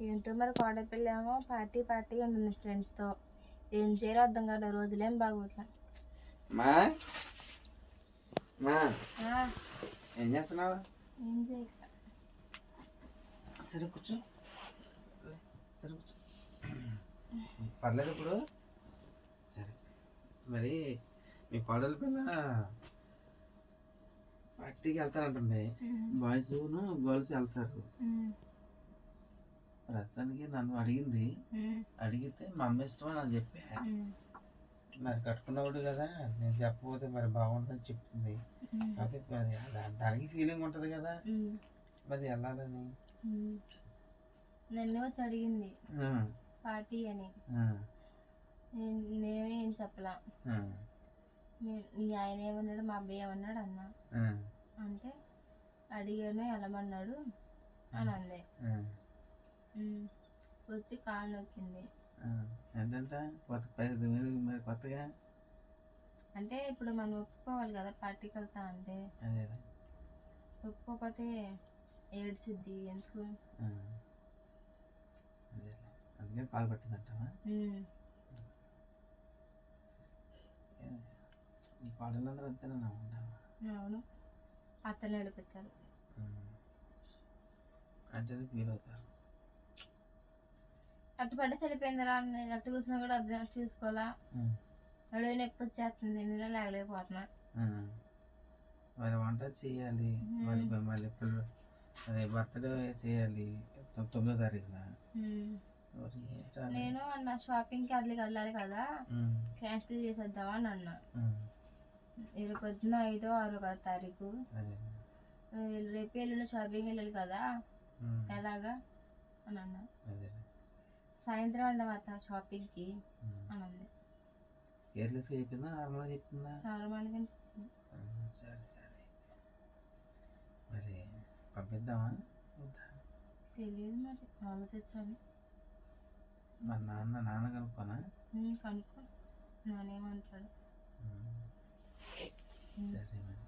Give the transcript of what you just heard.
ఏంటో మరి కోడపిల్ల ఏమో పార్టీ పార్టీ ఉంటుంది ఫ్రెండ్స్తో. ఏం చేయాలో అర్థం కాదు, రోజులేం బాగోట్లా. మా మా ఆ, ఏం చేస్తున్నావు? ఏం చేయట్లా. సరే కూర్చో, సరే కూర్చో. పర్లేదు ఇప్పుడు. సరే మరి మీ కోడలి పిల్ల పార్టీకి వెళ్తారంటుంది. బాయ్స్ గర్ల్స్ వెళ్తారు. ప్రస్తుతానికి నన్ను అడిగింది. అడిగితే మా అమ్మ ఇష్టం అని చెప్పా. మరి కట్టుకున్నవాడు కదా, నేను చెప్పకపోతే మరి బాగుంటుందని చెప్తుంది. కాబట్టి మరి దానికి ఫీలింగ్ ఉంటుంది కదా, మరి వెళ్ళాలని. నన్ను వచ్చి అడిగింది పార్టీ అని. నేనేం చెప్పలా. మీ ఆయన ఏమన్నాడు, మా అబ్బాయి ఏమన్నాడు అన్నా. అంటే అడిగాను వెళ్ళమన్నాడు అని అంది. వచ్చి కాళ్ళు నొక్కింది. ఏంటంటే మరి కొత్తగా అంటే ఇప్పుడు మనం ఒప్పుకోవాలి కదా పార్టీకి వెళ్తా అంటే. ఒప్పుకోకపోతే ఏడ్చిద్ది ఎందుకు. అందుకే పాలు పట్టిందంటావా? ఈ పాటలందరూ అంతేనా? అవును, అత్తని నడిపించారు అంటే ఫీల్ అవుతారు. అట్టుపడి చనిపోయిందిరా, అట్టు కూర్చున్నా కూడా అర్థం చూసుకోవాలా. అడుగు నొప్పి వచ్చేస్తుంది, నేను లేకపోతున్నా. మరి వంట చేయాలి, మళ్ళీ మళ్ళీ అదే బర్త్డే చేయాలి 9వ తారీఖున. నేను అన్న షాపింగ్కి వెళ్ళాలి కదా, క్యాన్సిల్ చేసేద్దామా అని అన్నా. రేపు పొద్దున 5వ 6వ తారీఖు, రేపు ఎల్లుండి షాపింగ్ వెళ్ళాలి కదా, ఎలాగా అని అన్నా. సాయంత్రం అన్నమాట షాపింగ్కి అని అంది. కేర్లెస్గా చెప్పిందా, నార్మల్గా చెప్పిందా? నార్మల్గా. సరే సరే, మరి పంపిద్దామా? తెలియదు, మరి ఆలోచించాలి. మరి నాన్న కనుక్కోనా? కనుక్కో, నానేమంటాడు. సరే మరి.